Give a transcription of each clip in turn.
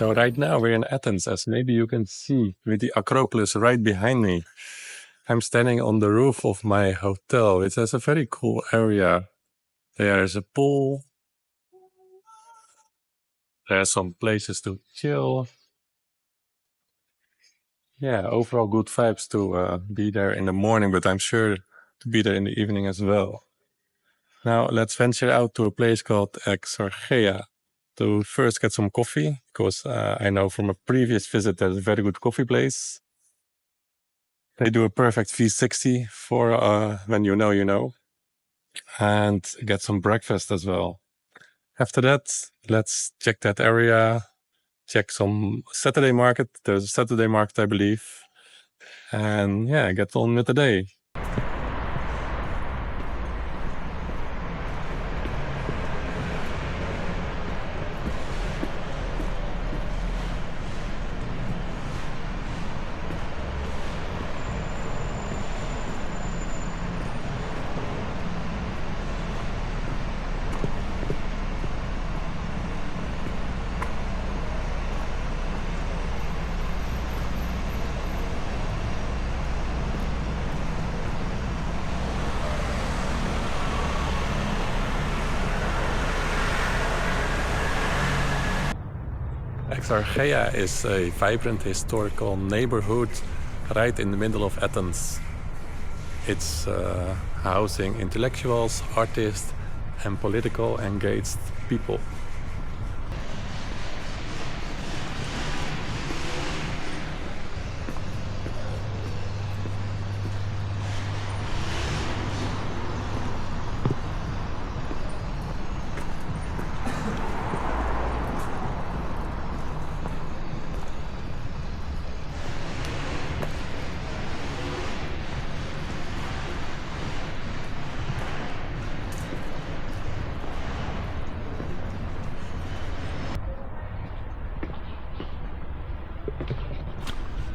So right now we're in Athens, as maybe you can see with the Acropolis right behind me. I'm standing on the roof of my hotel. It has a very cool area. There is a pool. There are some places to chill. Yeah, overall good vibes to be there in the morning, but I'm sure to be there in the evening as well. Now let's venture out to a place called Exarchia to first get some coffee, because I know from a previous visit there's a very good coffee place. They do a perfect V60 for when you know, you know. And get some breakfast as well. After that, let's check that area, check some Saturday market. There's a Saturday market, I believe. And yeah, get on with the day. Exarchia is a vibrant historical neighborhood right in the middle of Athens. It's housing intellectuals, artists, and political engaged people.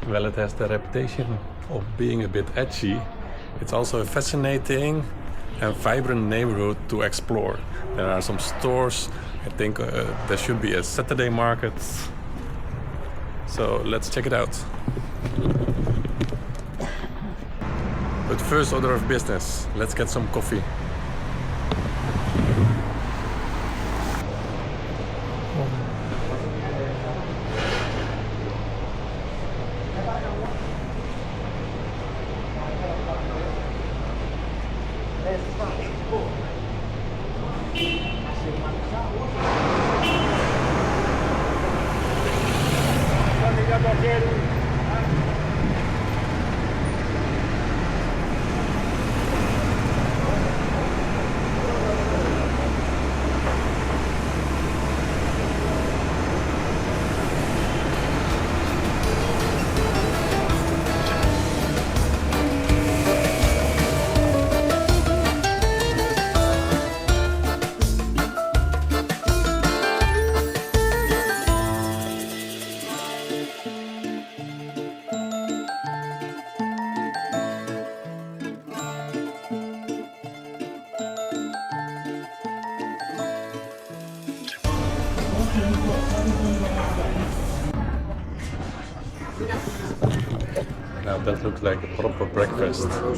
Well, it has the reputation of being a bit edgy. It's also a fascinating and vibrant neighborhood to explore. There are some stores. I think there should be a Saturday market. So let's check it out. But first order of business, let's get some coffee. Now that looks like a proper breakfast. Got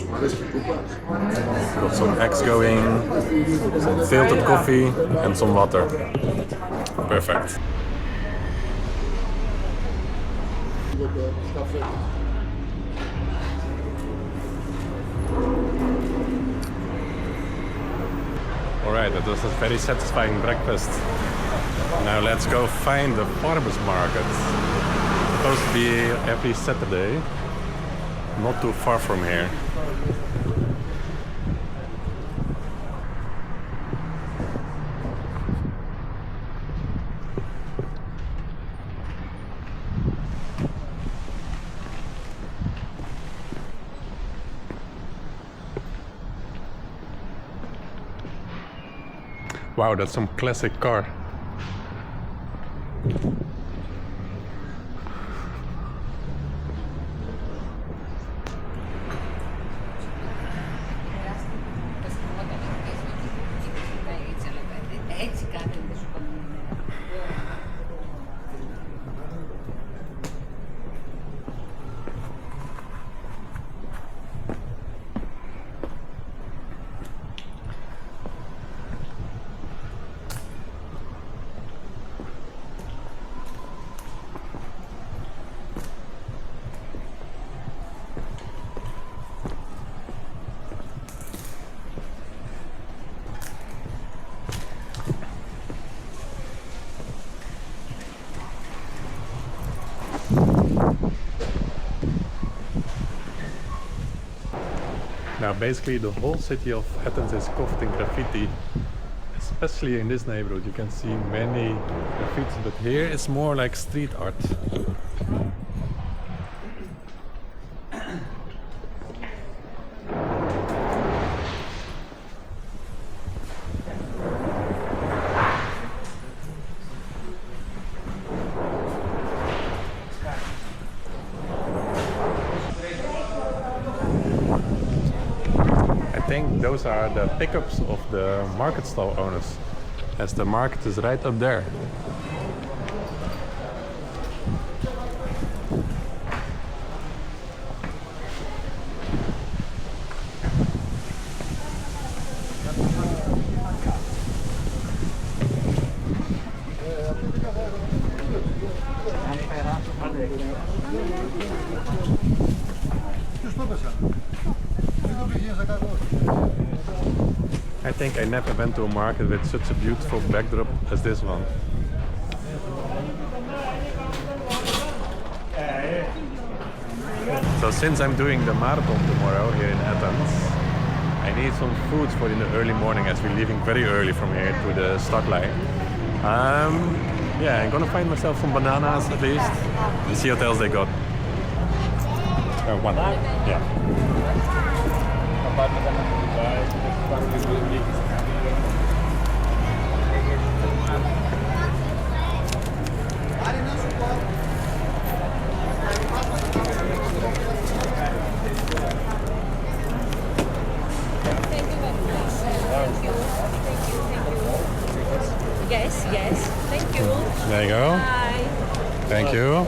some eggs going, some filtered coffee and some water. Perfect. Alright, that was a very satisfying breakfast. Now let's go find the farmers market. It's supposed to be every Saturday. Not too far from here. Wow, that's some classic car. Now basically the whole city of Athens is covered in graffiti. Especially in this neighborhood you can see many graffitis, but here it's more like street art. I think those are the pickups of the market stall owners, as the market is right up there. I think I never went to a market with such a beautiful backdrop as this one. So since I'm doing the marathon tomorrow here in Athens, I need some foods for in the early morning as we're leaving very early from here to the start line. Yeah, I'm gonna find myself some bananas at least and see what else they got. One. Yeah. Yes, yes. Thank you. There you go. Bye. Thank you.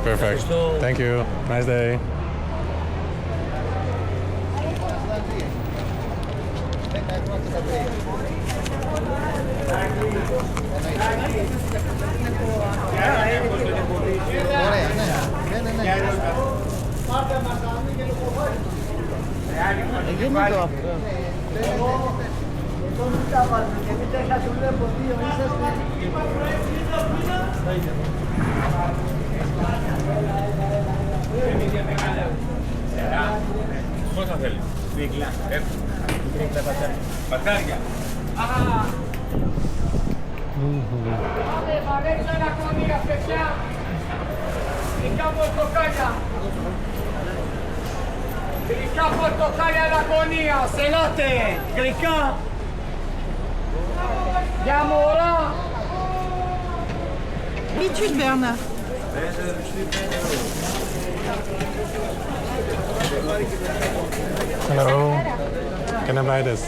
Perfect. Thank you. Nice day. Πόσα θέλεις? Δίκλα, δίκλα πατάρια. Παρέξα ένα κονία, παιδιά. Γλυκά πορτοκάλια. Γλυκά πορτοκάλια λακωνία. Σελάτε. Γλυκά. Για μωρά. Bitches Berna. Hello. Can I buy this?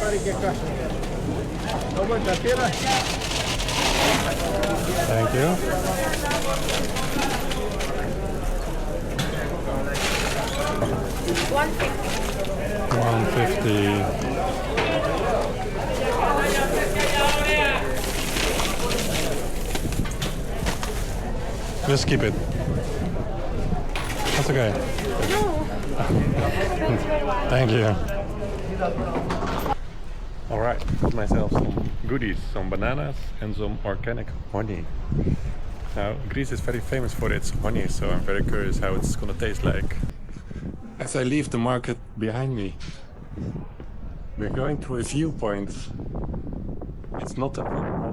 Thank you. 150. Just keep it. That's okay. Thank you. Alright, got myself some goodies, some bananas and some organic honey. Now, Greece is very famous for its honey, so I'm very curious how it's gonna taste like. As I leave the market behind me, we're going to a viewpoint. It's not a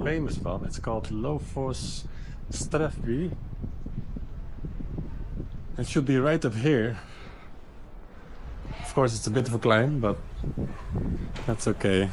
famous one, it's called Lofos Strefbi. It should be right up here. Of course it's a bit of a climb, but that's okay.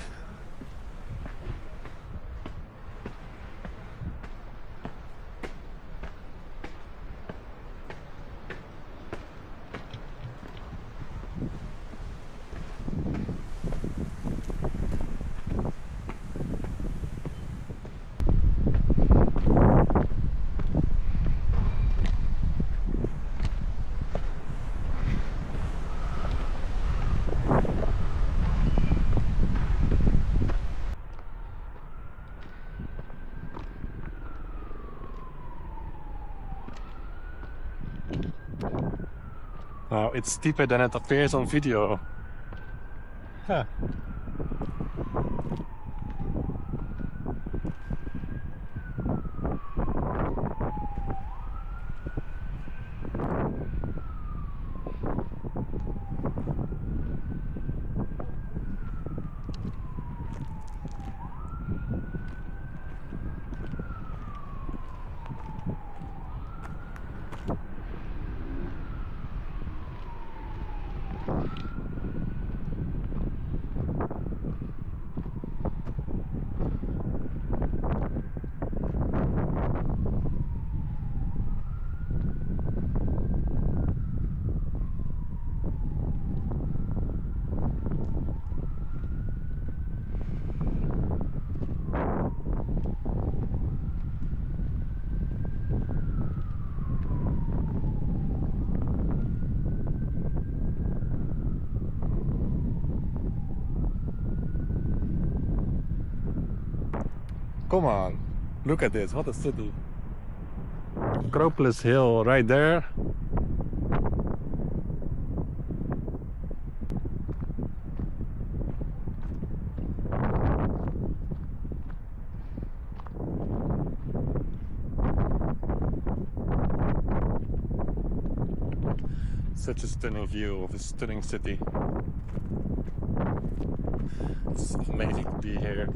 Now it's steeper than it appears on video. Huh. Come on, look at this, what a city. Acropolis Hill right there. Such a stunning view of a stunning city. It's amazing to be here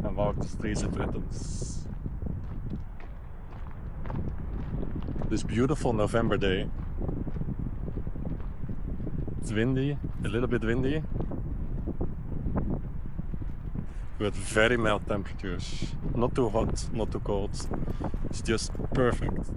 and walk the streets of Athens. This beautiful November day. It's windy, a little bit windy, but very mild temperatures. Not too hot, not too cold. It's just perfect.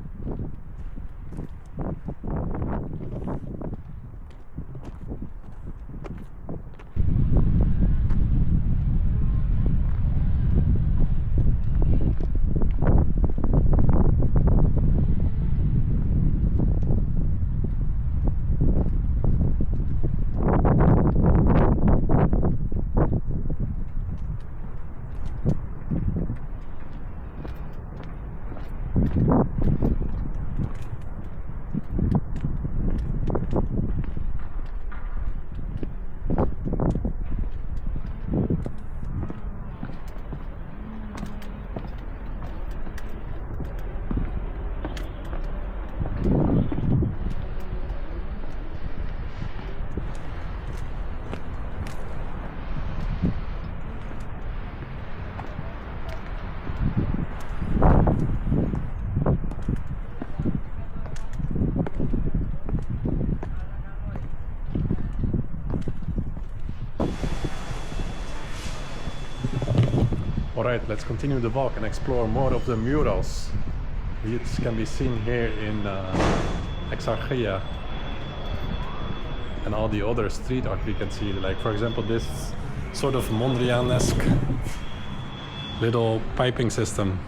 Alright, let's continue the walk and explore more of the murals. These can be seen here in Exarchia. And all the other street art we can see, like for example this sort of Mondrian-esque little piping system.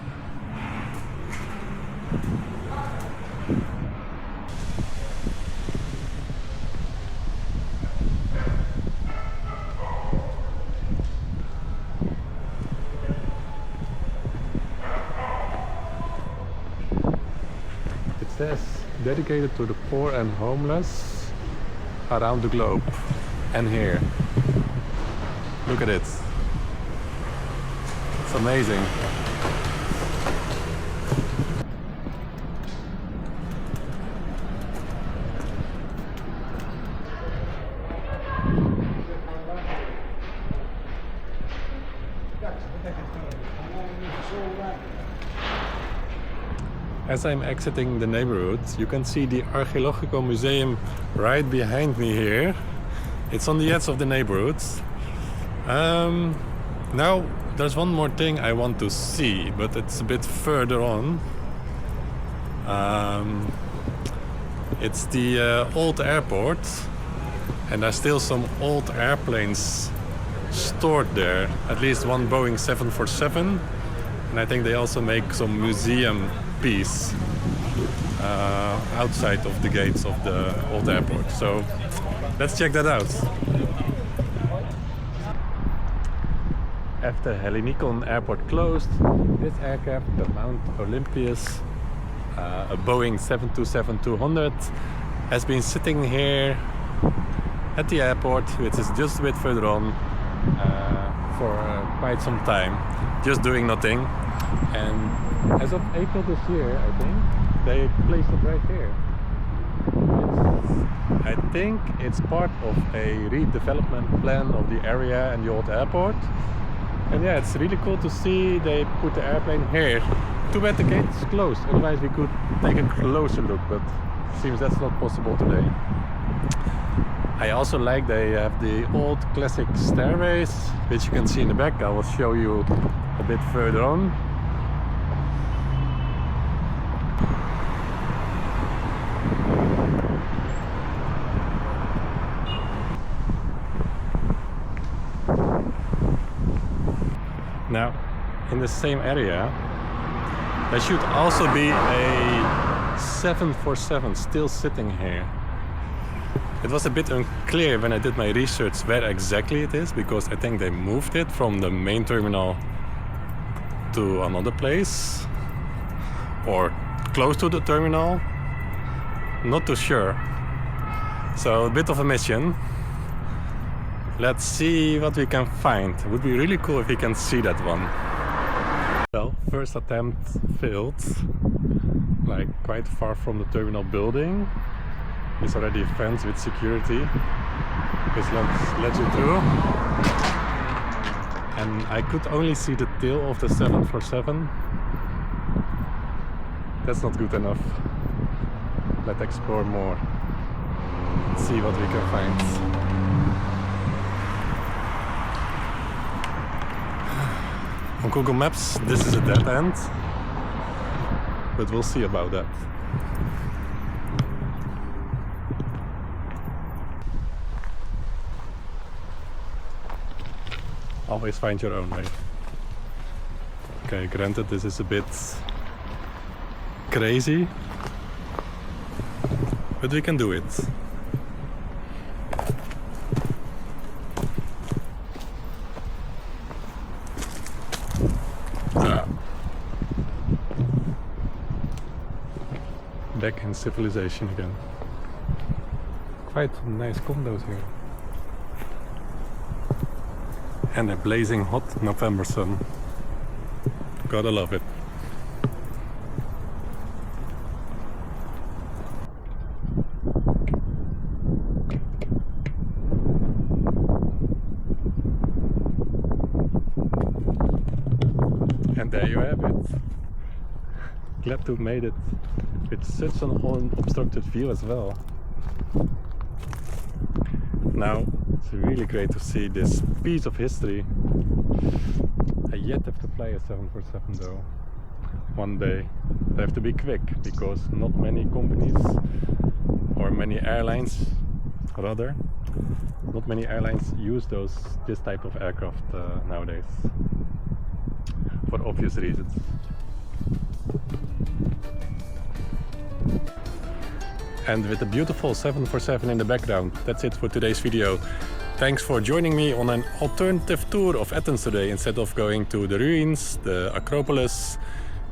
Dedicated to the poor and homeless around the globe. And here, look at it, it's amazing. As I'm exiting the neighborhood, you can see the Archaeological Museum right behind me here. It's on the edge of the neighborhood. Now, there's one more thing I want to see, but it's a bit further on. It's the old airport, and there's still some old airplanes stored there. At least one Boeing 747, and I think they also make some museum piece outside of the gates of the old airport. So let's check that out. After Ellinikon airport closed, this aircraft, the Mount Olympus, a Boeing 727-200, has been sitting here at the airport, which is just a bit further on, for quite some time, just doing nothing. And as of April this year, I think, they placed it right here. I think it's part of a redevelopment plan of the area and the old airport. And yeah, it's really cool to see they put the airplane here. Too bad the gate is closed, otherwise we could take a closer look, but it seems that's not possible today. I also like they have the old classic stairways, which you can see in the back. I will show you a bit further on. Now, in the same area, there should also be a 747 still sitting here. It was a bit unclear when I did my research where exactly it is, because I think they moved it from the main terminal to another place or close to the terminal. Not too sure. So a bit of a mission. Let's see what we can find. It would be really cool if we can see that one. Well, first attempt failed. Like quite far from the terminal building. There's already a fence with security. This lets you through. And I could only see the tail of the 747. That's not good enough. Let's explore more. See what we can find. On Google Maps, this is a dead end, but we'll see about that. Always find your own way. Okay, granted this is a bit crazy, but we can do it. Back in civilization again. Quite nice condos here. And a blazing hot November sun. Gotta love it. And there you have it. Glad to have made it with such an unobstructed view as well. Now it's really great to see this piece of history. I yet have to fly a 747 though. One day. I have to be quick because not many companies or many airlines rather, not many airlines use this type of aircraft nowadays. For obvious reasons. And with the beautiful 747 in the background, that's it for today's video. Thanks for joining me on an alternative tour of Athens today. Instead of going to the ruins, the Acropolis,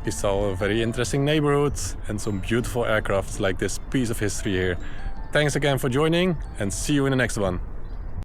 we saw a very interesting neighborhood and some beautiful aircrafts like this piece of history here. Thanks again for joining and see you in the next one.